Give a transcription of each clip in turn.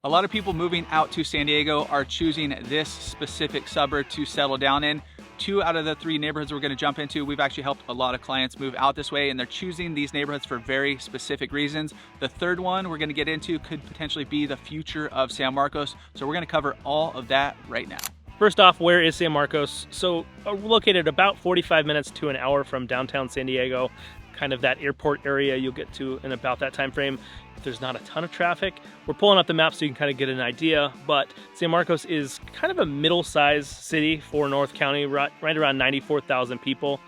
A lot of people moving out to San Diego are choosing this specific suburb to settle down in. 2 out of the 3 neighborhoods we're going to jump into, we've actually helped a lot of clients move out this way, and they're choosing these neighborhoods for very specific reasons. The third one we're going to get into could potentially be the future of San Marcos, so we're going to cover all of that right now. First off, where is San Marcos? So we're located about 45 minutes to an hour from downtown San Diego, kind of that airport area you'll get to in about that time frame. There's not a ton of traffic. We're pulling up the map so you can kind of get an idea, but San Marcos is kind of a middle-sized city for North County, right around 94,000 people.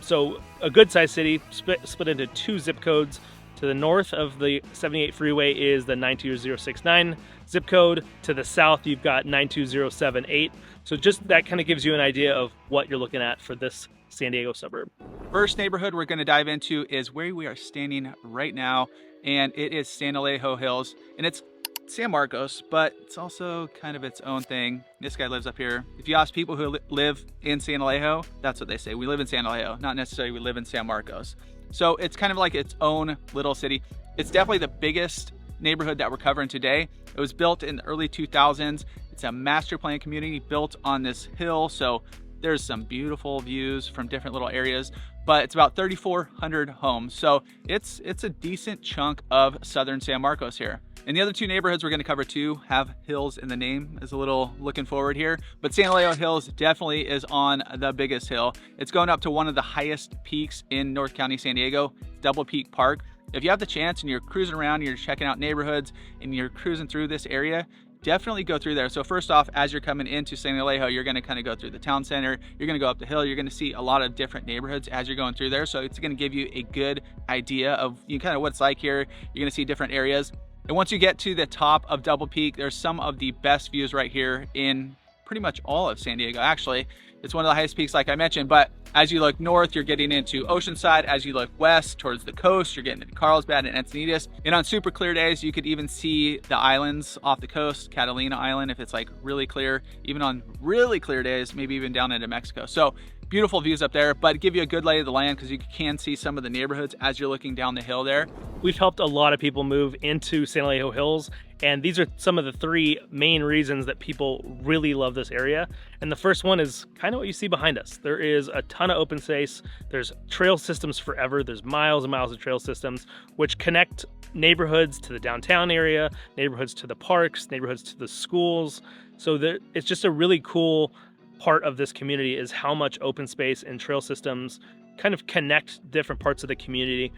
So a good-sized city, split into 2 zip codes. To the north of the 78 freeway is the 92069 zip code. To the south, you've got 92078. So just that kind of gives you an idea of what you're looking at for this San Diego suburb. First neighborhood we're going to dive into is where we are standing right now, and it is San Alejo Hills, and it's San Marcos, but it's also kind of its own thing. This guy lives up here. If you ask people who live in San Alejo, that's what they say. We live in San Alejo, not necessarily we live in San Marcos. So it's kind of like its own little city. It's definitely the biggest neighborhood that we're covering today. It was built in the early 2000s. It's a master plan community built on this hill, so there's some beautiful views from different little areas, but it's about 3,400 homes. So it's a decent chunk of southern San Marcos here. And the other 2 neighborhoods we're going to cover too have hills in the name, as a little looking forward here. But San Alejo Hills definitely is on the biggest hill. It's going up to one of the highest peaks in North County, San Diego, Double Peak Park. If you have the chance and you're cruising around, you're checking out neighborhoods and you're cruising through this area, definitely go through there. So first off, as you're coming into San Alejo, you're going to kind of go through the town center. You're going to go up the hill. You're going to see a lot of different neighborhoods as you're going through there. So it's going to give you a good idea of kind of what it's like here. You're going to see different areas. And once you get to the top of Double Peak, there's some of the best views right here in pretty much all of San Diego. Actually, it's one of the highest peaks like I mentioned, but as you look north, you're getting into Oceanside. As you look west towards the coast, you're getting into Carlsbad and Encinitas. And on super clear days, you could even see the islands off the coast, Catalina Island, if it's like really clear. Even on really clear days, maybe even down into Mexico. So beautiful views up there, but give you a good lay of the land because you can see some of the neighborhoods as you're looking down the hill there. We've helped a lot of people move into San Alejo Hills, and these are some of the 3 main reasons that people really love this area. And the first one is kind of what you see behind us. There is a ton of open space. There's trail systems forever. There's miles and miles of trail systems which connect neighborhoods to the downtown area, neighborhoods to the parks, neighborhoods to the schools. So it's just a really cool part of this community is how much open space and trail systems kind of connect different parts of the community.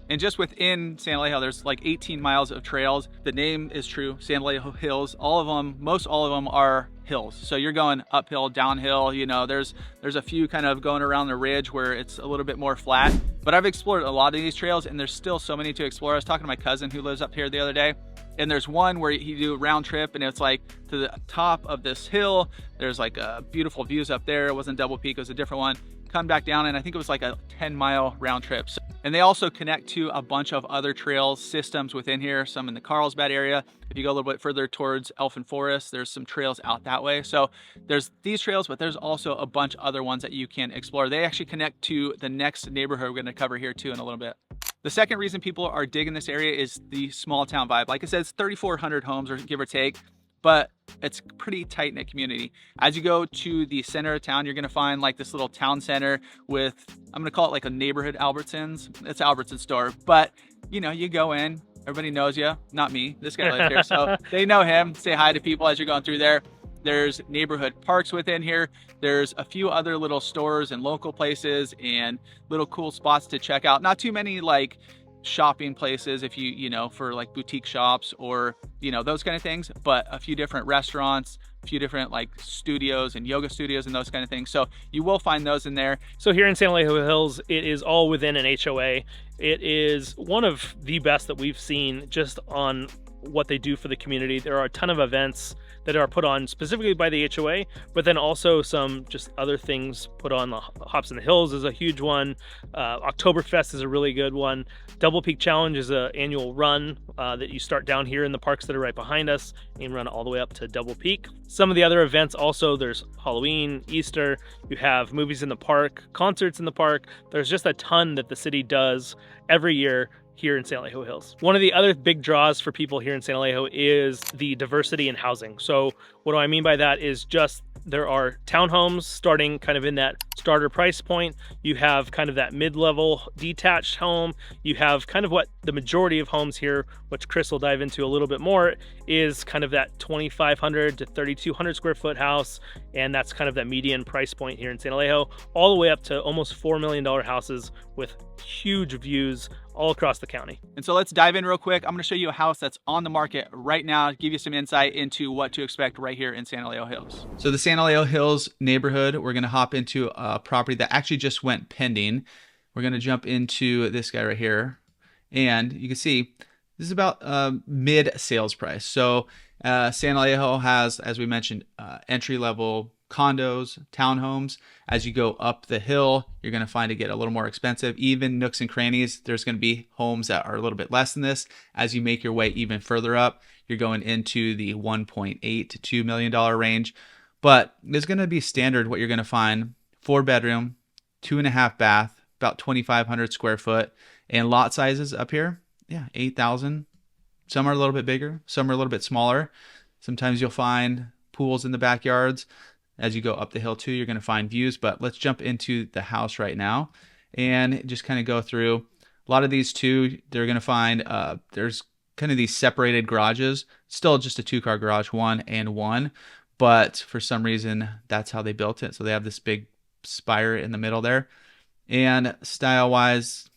And just within San Alejo, there's like 18 miles of trails. The name is true, San Alejo Hills. All of them, most all of them are hills. So you're going uphill, downhill, there's a few kind of going around the ridge where it's a little bit more flat. But I've explored a lot of these trails and there's still so many to explore. I was talking to my cousin who lives up here the other day, and there's one where he do a round trip and it's like to the top of this hill. There's like beautiful views up there. It wasn't Double Peak, it was a different one. Come back down and I think it was like a 10-mile round trip. And they also connect to a bunch of other trails systems within here, some in the Carlsbad area. If you go a little bit further towards Elfin Forest, there's some trails out that way. So there's these trails, but there's also a bunch of other ones that you can explore. They actually connect to the next neighborhood we're going to cover here too in a little bit. The second reason people are digging this area is the small town vibe. Like I said, it's 3,400 homes, or give or take, but it's pretty tight-knit community. As you go to the center of town, you're gonna find like this little town center with, I'm gonna call it like a neighborhood Albertsons. It's an Albertsons store, but you go in, everybody knows you, not me, this guy lives here, so they know him. Say hi to people as you're going through there. There's neighborhood parks within here. There's a few other little stores and local places and little cool spots to check out. Not too many like shopping places if you for like boutique shops or those kind of things, but a few different restaurants, a few different like studios and yoga studios and those kind of things. So you will find those in there. So here in San Alejo Hills, it is all within an HOA. It is one of the best that we've seen just on what they do for the community. There are a ton of events that are put on specifically by the HOA, but then also some just other things put on. The Hops in the Hills is a huge one. Oktoberfest is a really good one. Double Peak Challenge is an annual run that you start down here in the parks that are right behind us and run all the way up to Double Peak. Some of the other events also, there's Halloween, Easter, you have movies in the park, concerts in the park. There's just a ton that the city does every year here in San Alejo Hills. One of the other big draws for people here in San Alejo is the diversity in housing. So what do I mean by that is just there are townhomes starting kind of in that starter price point. You have kind of that mid-level detached home. You have kind of what the majority of homes here, which Chris will dive into a little bit more, is kind of that 2,500 to 3,200 square foot house. And that's kind of that median price point here in San Alejo, all the way up to almost $4 million houses with huge views all across the county. And so let's dive in real quick. I'm gonna show you a house that's on the market right now, give you some insight into what to expect right here in San Alejo Hills. So the San Alejo Hills neighborhood, we're gonna hop into a property that actually just went pending. We're gonna jump into this guy right here. And you can see, this is about mid sales price. So San Alejo has, as we mentioned, entry-level condos, townhomes. As you go up the hill, you're going to find it get a little more expensive. Even nooks and crannies, there's going to be homes that are a little bit less than this. As you make your way even further up, you're going into the $1.8 to $2 million range. But there's going to be standard what you're going to find: 4-bedroom, 2.5 bath, about 2,500 square foot, and lot sizes up here, 8,000. Some are a little bit bigger, some are a little bit smaller. Sometimes you'll find pools in the backyards. As you go up the hill too, you're going to find views. But let's jump into the house right now and just kind of go through. A lot of these too, they're going to find there's kind of these separated garages. Still just a 2-car garage, 1 and 1. But for some reason, that's how they built it. So they have this big spire in the middle there. And style-wise,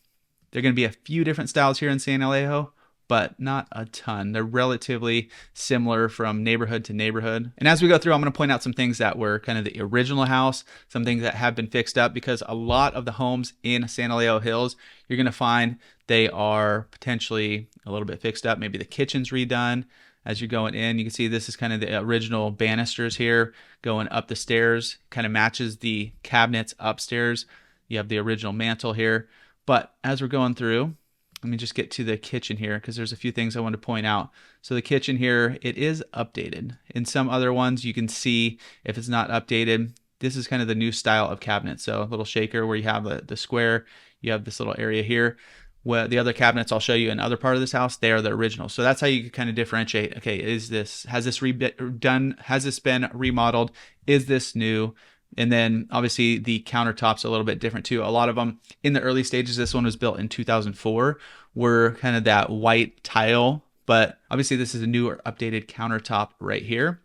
there are going to be a few different styles here in San Alejo, but not a ton. They're relatively similar from neighborhood to neighborhood. And as we go through, I'm going to point out some things that were kind of the original house, some things that have been fixed up, because a lot of the homes in San Alejo Hills, you're going to find they are potentially a little bit fixed up. Maybe the kitchen's redone. As you're going in, you can see this is kind of the original banisters here going up the stairs, kind of matches the cabinets upstairs. You have the original mantle here. But as we're going through, let me just get to the kitchen here because there's a few things I want to point out. So the kitchen here, it is updated. In some other ones, you can see if it's not updated, this is kind of the new style of cabinet. So a little shaker where you have the square, you have this little area here. Well, the other cabinets I'll show you in other part of this house, they are the original. So that's how you can kind of differentiate. Okay, has this been remodeled? Is this new? And then obviously the countertops a little bit different too. A lot of them in the early stages, this one was built in 2004, were kind of that white tile, but obviously this is a newer updated countertop right here.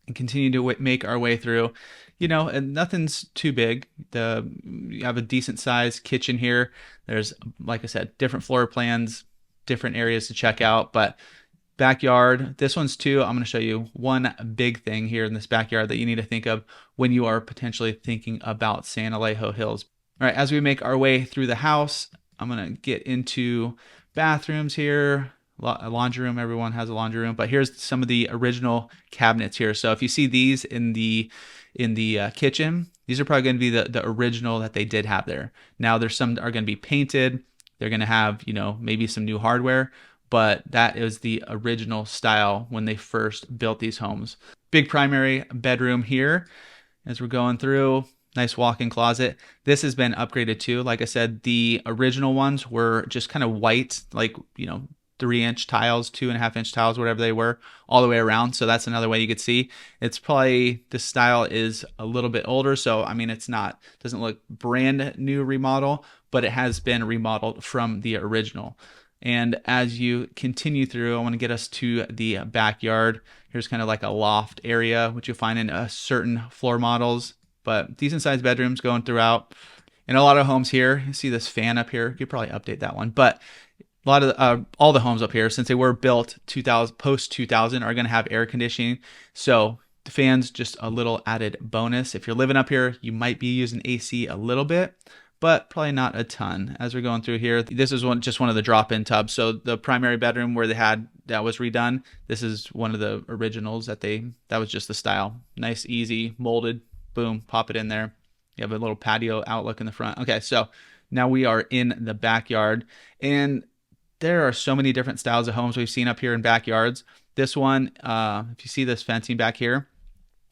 And continue to make our way through, and nothing's too big. You have a decent sized kitchen here. There's, like I said, different floor plans, different areas to check out, but backyard, this one's too. I'm going to show you one big thing here in this backyard that you need to think of when you are potentially thinking about San Alejo Hills. All right, as we make our way through the house, I'm going to get into bathrooms here. A laundry room, everyone has a laundry room, but here's some of the original cabinets here. So if you see these in the kitchen, these are probably going to be the original that they did have there. Now there's some that are going to be painted. They're going to have, maybe some new hardware, but that is the original style when they first built these homes. Big primary bedroom here. As we're going through, nice walk-in closet. This has been upgraded too. Like I said, the original ones were just kind of white, like, 3-inch tiles, 2.5-inch tiles, whatever they were, all the way around. So that's another way you could see. It's probably, this style is a little bit older. So, doesn't look brand new remodel, but it has been remodeled from the original. And as you continue through, I want to get us to the backyard. Here's kind of like a loft area, which you'll find in certain floor models, but decent sized bedrooms going throughout. In a lot of homes here, you see this fan up here. You could probably update that one, but a lot of all the homes up here, since they were built post 2000, are going to have air conditioning. So the fan's just a little added bonus. If you're living up here, you might be using AC a little bit, but probably not a ton. As we're going through here, this is just one of the drop-in tubs. So the primary bedroom where that was redone, this is one of the originals that was just the style. Nice, easy, molded, boom, pop it in there. You have a little patio outlook in the front. Okay, so now we are in the backyard, and there are so many different styles of homes we've seen up here in backyards. This one, if you see this fencing back here,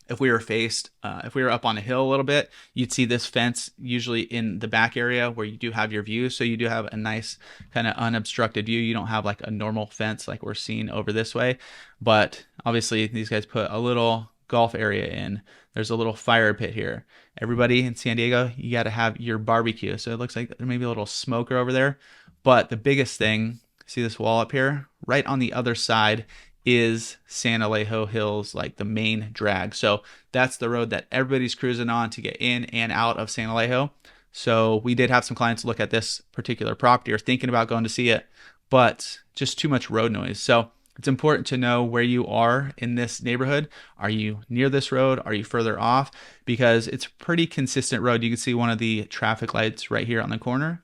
If we were up on a hill a little bit, you'd see this fence usually in the back area where you do have your view. So you do have a nice kind of unobstructed view. You don't have like a normal fence like we're seeing over this way. But obviously these guys put a little golf area in. There's a little fire pit here. Everybody in San Diego, you got to have your barbecue. So it looks like there may be a little smoker over there. But the biggest thing, see this wall up here? Right on the other side is San Alejo Hills, like the main drag. So that's the road that everybody's cruising on to get in and out of San Alejo. So we did have some clients look at this particular property or thinking about going to see it, but just too much road noise. So it's important to know where you are in this neighborhood. Are you near this road? Are you further off? Because it's a pretty consistent road. You can see one of the traffic lights right here on the corner.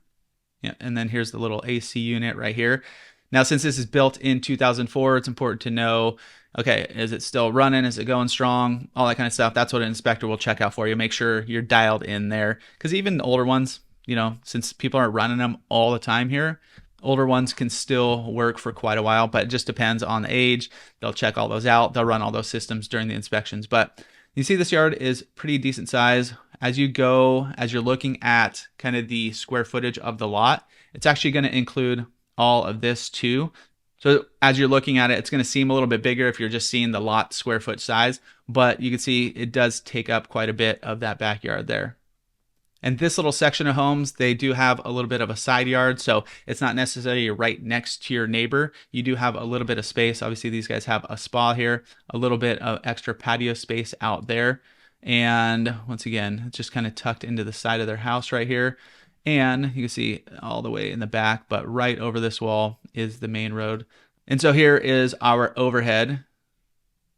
Yeah, and then here's the little AC unit right here. Now, since this is built in 2004, it's important to know, okay, is it still running? Is it going strong? All that kind of stuff. That's what an inspector will check out for you. Make sure you're dialed in there. Because even the older ones, you know, since people aren't running them all the time here, older ones can still work for quite a while, but it just depends on the age. They'll check all those out. They'll run all those systems during the inspections. But you see this yard is pretty decent size. As you're looking at kind of the square footage of the lot, it's actually going to include all of this too. So as you're looking at it, it's going to seem a little bit bigger if you're just seeing the lot square foot size, but you can see it does take up quite a bit of that backyard there. And this little section of homes, they do have a little bit of a side yard, so it's not necessarily right next to your neighbor. You do have a little bit of space. Obviously, these guys have a spa here, a little bit of extra patio space out there. And once again, it's just kind of tucked into the side of their house right here. And you can see all the way in the back, but right over this wall is the main road. And so here is our overhead.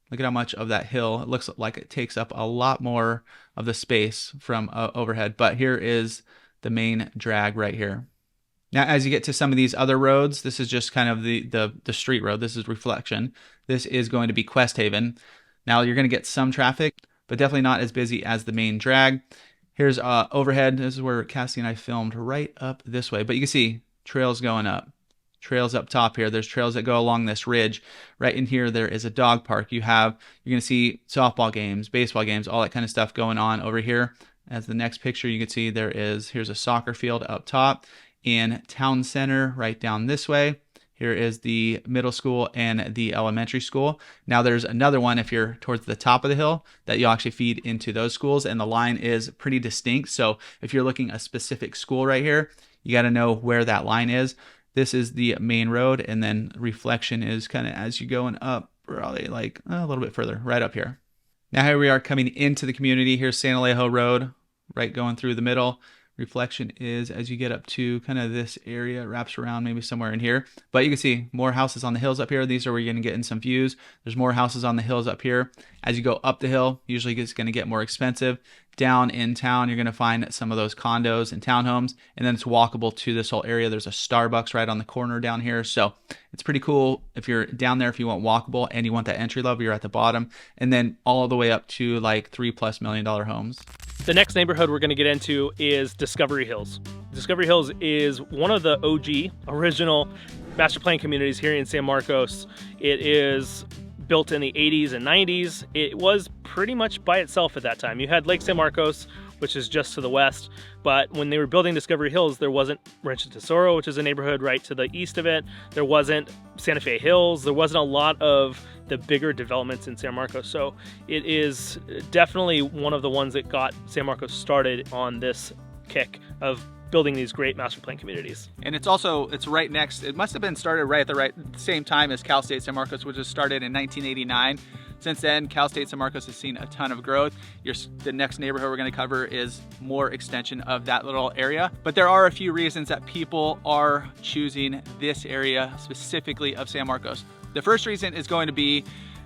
Look at how much of that hill. It looks like it takes up a lot more of the space from overhead. But here is the main drag right here. Now, as you get to some of these other roads, this is just kind of the street road. This is Reflection. This is going to be Quest Haven. Now, you're going to get some traffic, but definitely not as busy as the main drag. Here's overhead. This is where Cassie and I filmed right up this way. But you can see trails going up. Trails up top here. There's trails that go along this ridge. Right in here, there is a dog park. You're going to see softball games, baseball games, all that kind of stuff going on over here. As the next picture, you can see here's a soccer field up top in Town Center right down this way. Here is the middle school and the elementary school. Now there's another one if you're towards the top of the hill that you'll actually feed into those schools, and the line is pretty distinct. So if you're looking at a specific school right here, you got to know where that line is. This is the main road, and then Reflection is kind of as you going up, probably like a little bit further, right up here. Now here we are coming into the community. Here's San Alejo Road, right going through the middle. Reflection is as you get up to kind of this area, it wraps around maybe somewhere in here. But you can see more houses on the hills up here. These are where you're going to get in some views. There's more houses on the hills up here. As you go up the hill, usually it's going to get more expensive. Down in town, you're going to find some of those condos and townhomes, and then it's walkable to this whole area. There's a Starbucks right on the corner down here. So it's pretty cool if you're down there, if you want walkable and you want that entry level, you're at the bottom, and then all the way up to like $3+ million homes. The next neighborhood we're going to get into is Discovery Hills. Discovery Hills is one of the OG original master plan communities here in San Marcos. It is built in the 80s and 90s. It was pretty much by itself at that time. You had Lake San Marcos, which is just to the west, but when they were building Discovery Hills, there wasn't Rancho Tesoro, which is a neighborhood right to the east of it. There wasn't Santa Fe Hills. There wasn't a lot of the bigger developments in San Marcos. So it is definitely one of the ones that got San Marcos started on this kick of building these great master plan communities. And it's right next, it must have been started right at the same time as Cal State San Marcos, which was started in 1989. Since then, Cal State San Marcos has seen a ton of growth. The next neighborhood we're going to cover is more extension of that little area. But there are a few reasons that people are choosing this area specifically of San Marcos. The first reason is going to be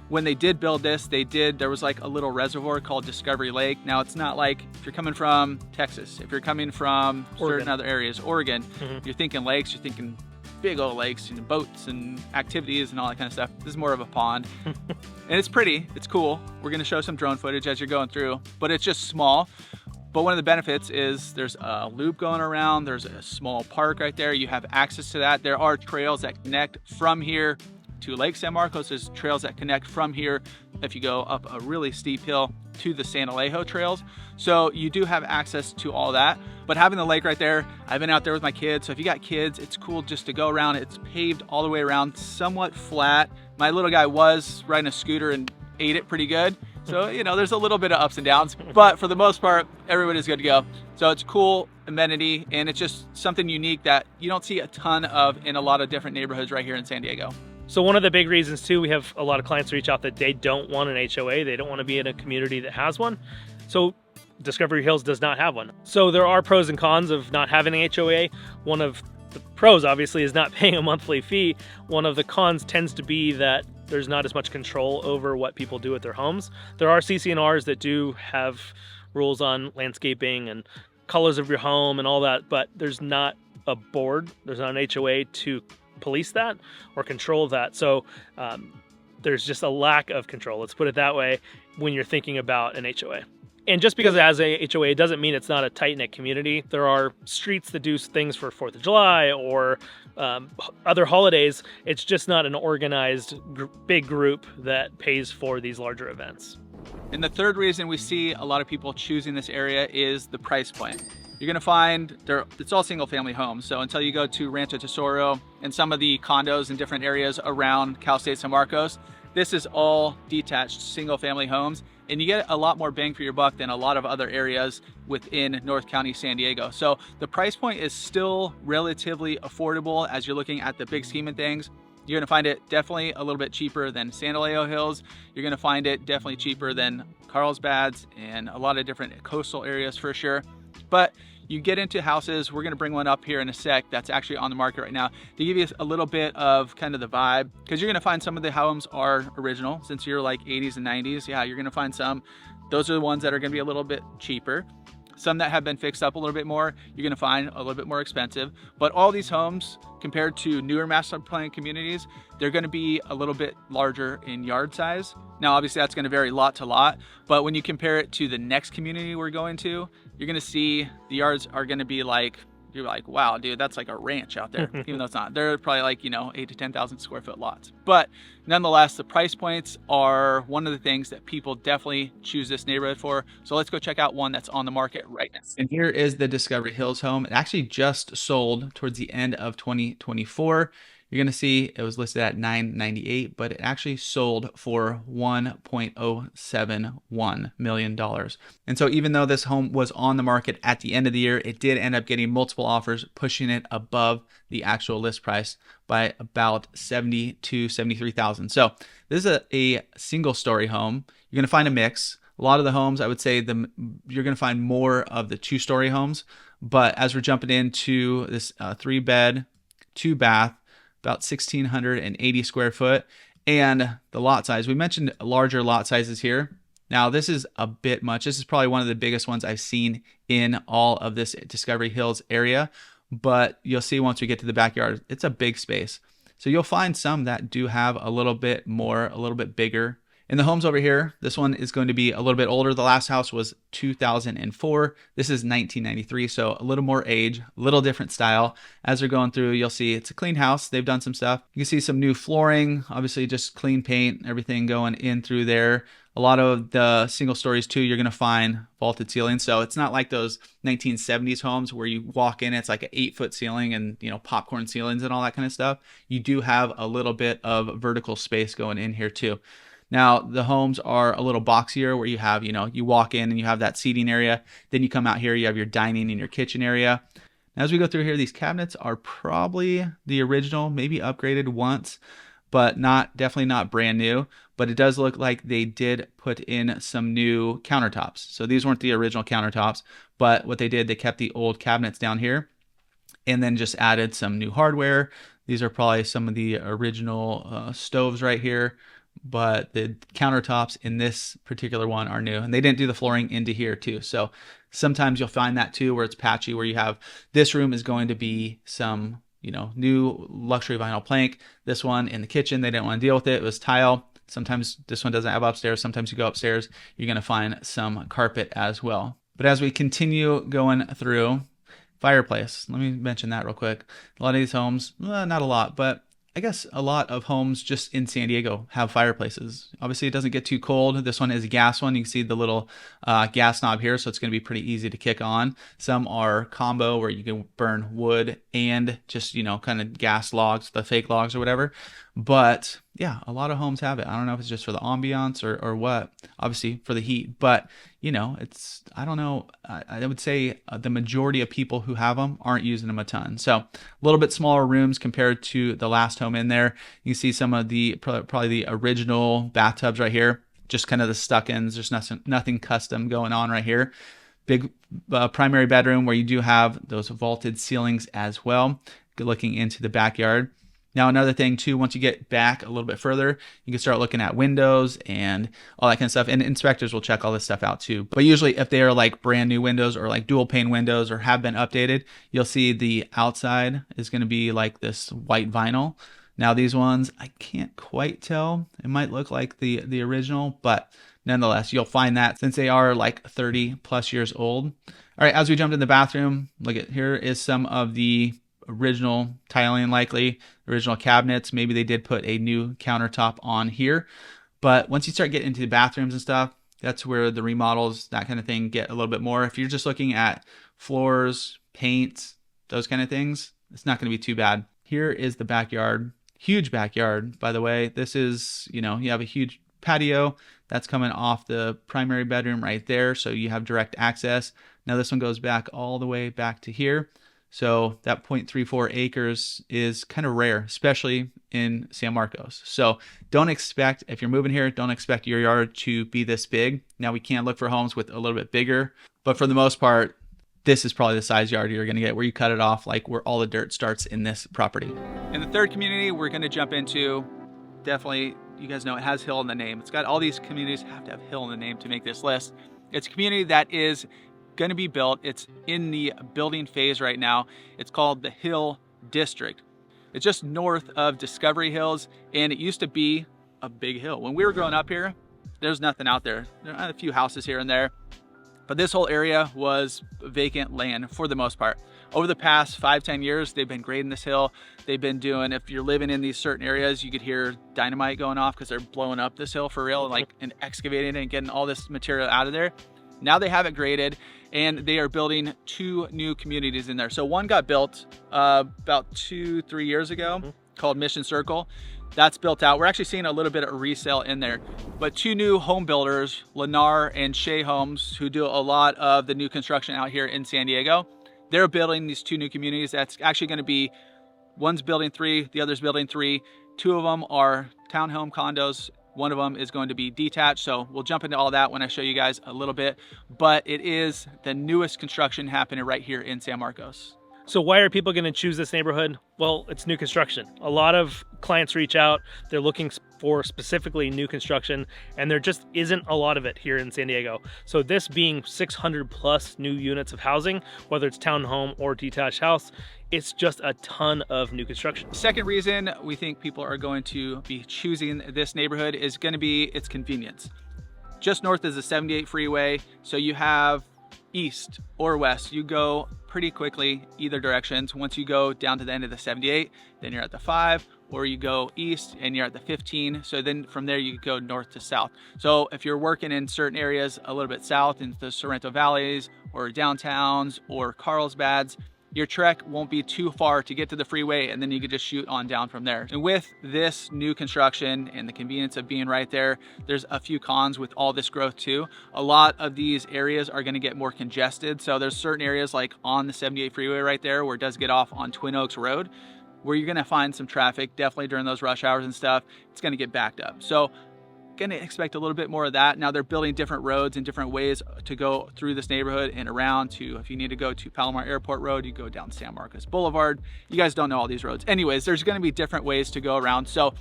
when they did build this, there was like a little reservoir called Discovery Lake. Now it's not like if you're coming from Texas, if you're coming from certain other areas, Oregon, you're thinking lakes, you're thinking big old lakes and boats and activities and all that kind of stuff. This is more of a pond. And it's pretty, it's cool. We're gonna show some drone footage as you're going through, but it's just small. But one of the benefits is there's a loop going around, there's a small park right there, you have access to that. There are trails that connect from here to Lake San Marcos. There's trails that connect from here if you go up a really steep hill to the San Alejo trails. So you do have access to all that. But having the lake right there, I've been out there with my kids. So if you got kids, it's cool just to go around. It's paved all the way around, somewhat flat. My little guy was riding a scooter and ate it pretty good. So, you know, there's a little bit of ups and downs, but for the most part, everybody's good to go. So it's a cool amenity, and it's just something unique that you don't see a ton of in a lot of different neighborhoods right here in San Diego. So one of the big reasons too, we have a lot of clients reach out that they don't want an HOA. They don't want to be in a community that has one. So Discovery Hills does not have one. So there are pros and cons of not having an HOA. One of the pros obviously is not paying a monthly fee. One of the cons tends to be that there's not as much control over what people do with their homes. There are CC&Rs that do have rules on landscaping and colors of your home and all that, but there's not a board, there's not an HOA to police that or control that. So there's just a lack of control, let's put it that way, when you're thinking about an HOA. And just because it has a HOA doesn't mean it's not a tight-knit community. There are streets that do things for 4th of July or other holidays. It's just not an organized big group that pays for these larger events. And the third reason we see a lot of people choosing this area is the price point. You're gonna find it's all single family homes. So until you go to Rancho Tesoro and some of the condos in different areas around Cal State San Marcos, this is all detached single family homes, and you get a lot more bang for your buck than a lot of other areas within North County, San Diego. So the price point is still relatively affordable as you're looking at the big scheme of things. You're gonna find it definitely a little bit cheaper than San Alejo Hills. You're gonna find it definitely cheaper than Carlsbad's and a lot of different coastal areas for sure. But you get into houses, we're gonna bring one up here in a sec that's actually on the market right now to give you a little bit of kind of the vibe, because you're gonna find some of the homes are original. Since you're like 80s and 90s, yeah, you're gonna find some. Those are the ones that are gonna be a little bit cheaper. Some that have been fixed up a little bit more, you're gonna find a little bit more expensive. But all these homes, compared to newer master plan communities, they're gonna be a little bit larger in yard size. Now, obviously that's gonna vary lot to lot, but when you compare it to the next community we're going to, you're gonna see the yards are gonna be like, you're like, wow, dude, that's like a ranch out there, even though it's not. They're probably like, 8 to 10,000 square foot lots. But nonetheless, the price points are one of the things that people definitely choose this neighborhood for. So let's go check out one that's on the market right now. And here is the Discovery Hills home. It actually just sold towards the end of 2024. You're gonna see it was listed at $998, but it actually sold for $1.071 million. And so even though this home was on the market at the end of the year, it did end up getting multiple offers, pushing it above the actual list price by about $70,000 to $73,000. So this is a single story home. You're gonna find a mix. A lot of the homes, I would say you're gonna find more of the 2-story homes, but as we're jumping into this 3-bed, 2-bath, about 1,680 square foot, and the lot size. We mentioned larger lot sizes here. Now this is a bit much. This is probably one of the biggest ones I've seen in all of this Discovery Hills area, but you'll see once we get to the backyard, it's a big space. So you'll find some that do have a little bit more, a little bit bigger. In the homes over here, this one is going to be a little bit older. The last house was 2004. This is 1993, so a little more age, a little different style. As they're going through, you'll see it's a clean house. They've done some stuff. You can see some new flooring, obviously just clean paint, everything going in through there. A lot of the single stories too, you're gonna find vaulted ceilings. So it's not like those 1970s homes where you walk in, it's like an 8-foot ceiling and popcorn ceilings and all that kind of stuff. You do have a little bit of vertical space going in here too. Now, the homes are a little boxier where you have, you walk in and you have that seating area. Then you come out here, you have your dining and your kitchen area. Now, as we go through here, these cabinets are probably the original, maybe upgraded once, but definitely not brand new. But it does look like they did put in some new countertops. So these weren't the original countertops, but what they did, they kept the old cabinets down here and then just added some new hardware. These are probably some of the original stoves right here, but the countertops in this particular one are new, and they didn't do the flooring into here too. So sometimes you'll find that too, where it's patchy, where you have this room is going to be some, new luxury vinyl plank. This one in the kitchen, they didn't want to deal with it. It was tile. Sometimes this one doesn't have upstairs. Sometimes you go upstairs, you're going to find some carpet as well. But as we continue going through, fireplace, let me mention that real quick. A lot of these homes, well, not a lot, but I guess a lot of homes just in San Diego have fireplaces. Obviously, it doesn't get too cold. This one is a gas one. You can see the little gas knob here, so it's going to be pretty easy to kick on. Some are combo where you can burn wood and just, kind of gas logs, the fake logs or whatever. But yeah, a lot of homes have it. I don't know if it's just for the ambiance or what, obviously for the heat, but I don't know. I would say the majority of people who have them aren't using them a ton. So a little bit smaller rooms compared to the last home in there. You can see some of the, probably the original bathtubs right here, just kind of the stuck-ins. There's nothing custom going on right here. Big primary bedroom where you do have those vaulted ceilings as well, looking into the backyard. Now, another thing too, once you get back a little bit further, you can start looking at windows and all that kind of stuff. And inspectors will check all this stuff out too. But usually if they are like brand new windows or like dual pane windows or have been updated, you'll see the outside is going to be like this white vinyl. Now these ones, I can't quite tell. It might look like the original, but nonetheless, you'll find that since they are like 30 plus years old. All right, as we jumped in the bathroom, look at here is some of the original tiling, likely original cabinets. Maybe they did put a new countertop on here, but once you start getting into the bathrooms and stuff, that's where the remodels, that kind of thing, get a little bit more. If you're just looking at floors, paint, those kind of things, it's not going to be too bad. Here is the backyard. Huge backyard, by the way. This is, you have a huge patio that's coming off the primary bedroom right there, so you have direct access. Now this one goes back all the way back to here. So that 0.34 acres is kind of rare, especially in San Marcos. So don't expect, if you're moving here, don't expect your yard to be this big. Now we can look for homes with a little bit bigger, but for the most part, this is probably the size yard you're going to get where you cut it off, like where all the dirt starts in this property. In the third community we're going to jump into, definitely, you guys know it has hill in the name. It's got all these communities have to have hill in the name to make this list. It's a community that is going to be built. It's in the building phase right now. It's called the Hill District. It's just north of Discovery Hills, and it used to be a big hill. When we were growing up here, there's nothing out there. There are a few houses here and there, but this whole area was vacant land for the most part. Over the past 5-10 years, they've been grading this hill. They've been doing, if you're living in these certain areas, you could hear dynamite going off because they're blowing up this hill for real, and excavating it and getting all this material out of there. Now they have it graded, and they are building 2 new communities in there. So one got built about 2-3 years ago, called Mission Circle. That's built out. We're actually seeing a little bit of resale in there. But 2 new home builders, Lennar and Shea Homes, who do a lot of the new construction out here in San Diego, they're building these 2 new communities. That's actually going to be, one's building 3, the other's building 3. 2 of them are townhome condos. One of them is going to be detached, so we'll jump into all that when I show you guys a little bit. But it is the newest construction happening right here in San Marcos. So why are people going to choose this neighborhood? Well, it's new construction. A lot of clients reach out, they're looking for specifically new construction, and there just isn't a lot of it here in San Diego. So this being 600 plus new units of housing, whether it's townhome or detached house, it's just a ton of new construction. Second reason we think people are going to be choosing this neighborhood is going to be its convenience. Just north is the 78 freeway, so you have east or west. You go pretty quickly either directions. Once you go down to the end of the 78, then you're at the 5, or you go east and you're at the 15. So then from there you go north to south. So if you're working in certain areas a little bit south in the Sorrento Valleys or downtowns or Carlsbads, your trek won't be too far to get to the freeway, and then you could just shoot on down from there. And with this new construction and the convenience of being right there, there's a few cons with all this growth too. A lot of these areas are going to get more congested. So there's certain areas like on the 78 freeway right there where it does get off on Twin Oaks Road, where you're going to find some traffic, definitely during those rush hours and stuff. It's going to get backed up. So going to expect a little bit more of that. Now they're building different roads and different ways to go through this neighborhood and around to, if you need to go to Palomar Airport Road, you go down San Marcos Boulevard. You guys don't know all these roads. Anyways, there's going to be different ways to go around. So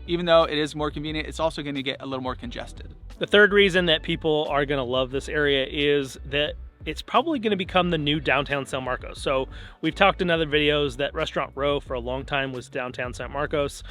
even though it is more convenient, it's also going to get a little more congested. The third reason that people are going to love this area is that it's probably going to become the new downtown San Marcos. So we've talked in other videos that Restaurant Row for a long time was downtown San Marcos.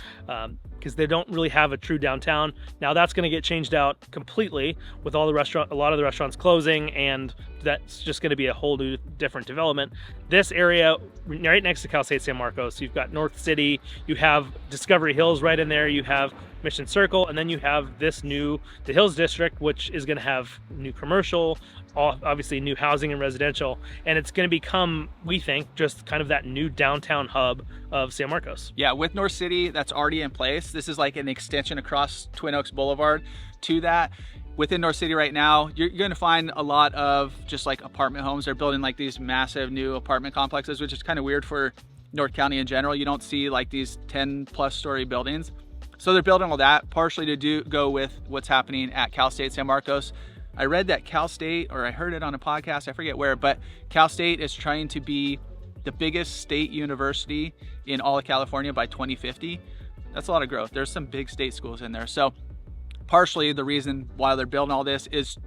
because they don't really have a true downtown. Now that's going to get changed out completely with all the a lot of the restaurants closing, and that's just going to be a whole new different development. This area right next to Cal State San Marcos, you've got North City, you have Discovery Hills right in there, you have Mission Circle, and then you have the Hills District, which is going to have new commercial, obviously new housing and residential, and it's going to become, we think, just kind of that new downtown hub of San Marcos. Yeah, with North City, that's already in place. This is like an extension across Twin Oaks Boulevard to that. Within North City right now, you're going to find a lot of just like apartment homes. They're building like these massive new apartment complexes, which is kind of weird for North County in general. You don't see like these 10+ story buildings. So they're building all that partially to go with what's happening at Cal State San Marcos. I read that Cal State, or I heard it on a podcast, I forget where, but Cal State is trying to be the biggest state university in all of California by 2050. That's a lot of growth. There's some big state schools in there. So partially the reason why they're building all this is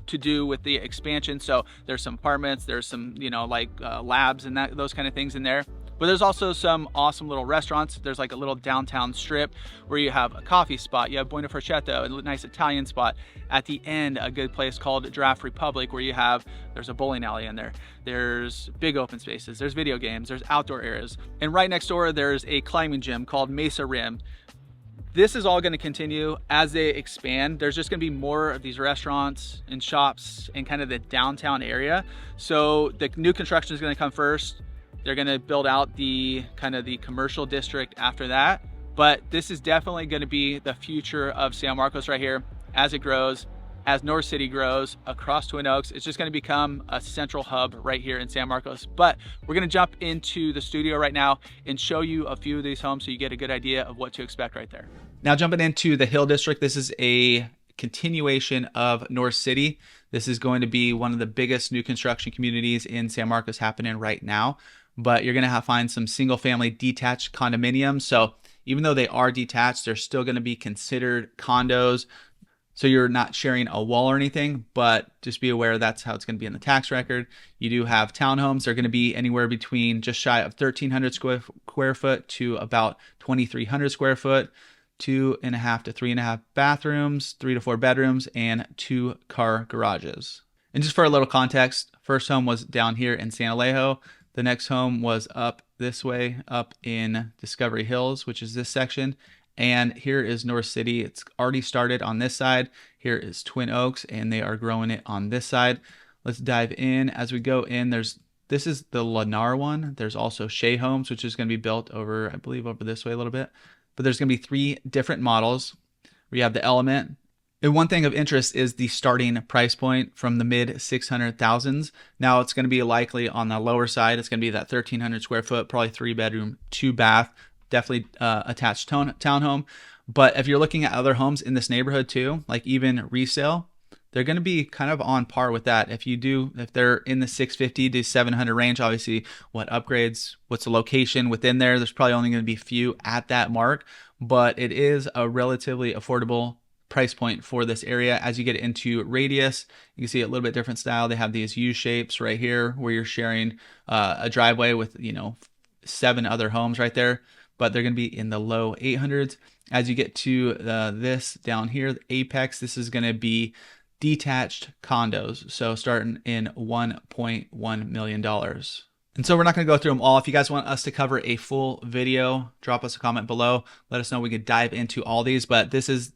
to do with the expansion. So there's some apartments, there's some, labs and those kind of things in there. But there's also some awesome little restaurants. There's like a little downtown strip where you have a coffee spot, you have Buena Frascetta, a nice Italian spot. At the end, a good place called Giraffe Republic where there's a bowling alley in there. There's big open spaces, there's video games, there's outdoor areas. And right next door, there's a climbing gym called Mesa Rim. This is all going to continue as they expand. There's just going to be more of these restaurants and shops in kind of the downtown area. So the new construction is going to come first. They're going to build out the commercial district after that. But this is definitely going to be the future of San Marcos right here as it grows. As North City grows across Twin Oaks, it's just going to become a central hub right here in San Marcos. But we're going to jump into the studio right now and show you a few of these homes so you get a good idea of what to expect right there. Now jumping into the Hill District, this is a continuation of North City. This is going to be one of the biggest new construction communities in San Marcos happening right now. But you're going to find some single family detached condominiums. So even though they are detached, they're still going to be considered condos. So you're not sharing a wall or anything, but just be aware that's how it's going to be in the tax record. You do have townhomes. They're going to be anywhere between just shy of 1,300 square foot to about 2,300 square foot, 2.5 to 3.5 bathrooms, 3 to 4 bedrooms, and 2 car garages. And just for a little context, first home was down here in San Alejo. The next home was up this way, up in Discovery Hills, which is this section. And here is North City. It's already started on this side. Here is Twin Oaks, and they are growing it on this side. Let's dive in. As we go in, this is the Lennar one. There's also Shea Homes, which is going to be built over, I believe, over this way a little bit. But there's going to be 3 different models. We have the Element. And one thing of interest is the starting price point from the mid 600,000s. Now it's going to be likely on the lower side. It's going to be that 1,300 square foot, probably 3 bedroom, 2 bath, definitely attached townhome. But if you're looking at other homes in this neighborhood too, like even resale, they're going to be kind of on par with that. If they're in the 650 to 700 range, obviously what upgrades, what's the location within there, there's probably only going to be a few at that mark, but it is a relatively affordable price point for this area. As you get into radius, you can see a little bit different style. They have these U shapes right here where you're sharing a driveway with 7 other homes right there, but they're going to be in the low 800s. As you get to this down here, the apex, this is going to be detached condos, so starting in $1.1 million. And so we're not going to go through them all. If you guys want us to cover a full video, drop us a comment below. Let us know. We could dive into all these, but this is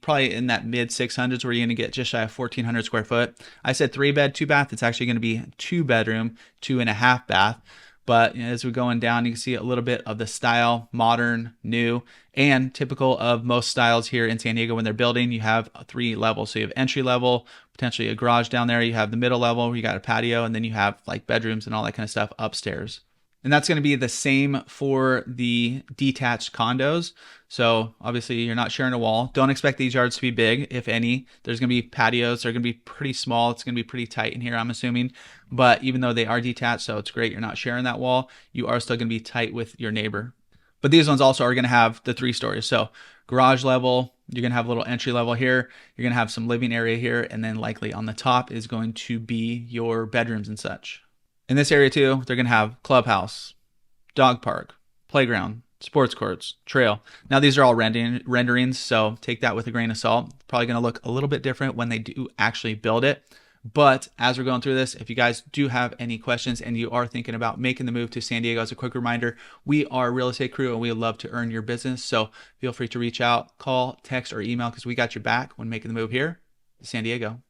probably in that mid 600s where you're going to get just shy of 1,400 square foot. I said 3 bed, 2 bath. It's actually going to be 2 bedroom, 2.5 bath. But as we're going down, you can see a little bit of the style, modern, new, and typical of most styles here in San Diego when they're building. You have 3 levels. So you have entry level, potentially a garage down there. You have the middle level where you got a patio, and then you have like bedrooms and all that kind of stuff upstairs. And that's going to be the same for the detached condos. So obviously you're not sharing a wall. Don't expect these yards to be big, if any. There's going to be patios. They're going to be pretty small. It's going to be pretty tight in here, I'm assuming. But even though they are detached, so it's great, you're not sharing that wall, you are still going to be tight with your neighbor. But these ones also are going to have the 3 stories. So garage level, you're going to have a little entry level here. You're going to have some living area here. And then likely on the top is going to be your bedrooms and such. In this area too, they're going to have clubhouse, dog park, playground, sports courts, trail. Now these are all renderings, so take that with a grain of salt. Probably going to look a little bit different when they do actually build it. But as we're going through this, if you guys do have any questions and you are thinking about making the move to San Diego, as a quick reminder, we are a real estate crew and we love to earn your business. So feel free to reach out, call, text, or email because we got your back when making the move here to San Diego.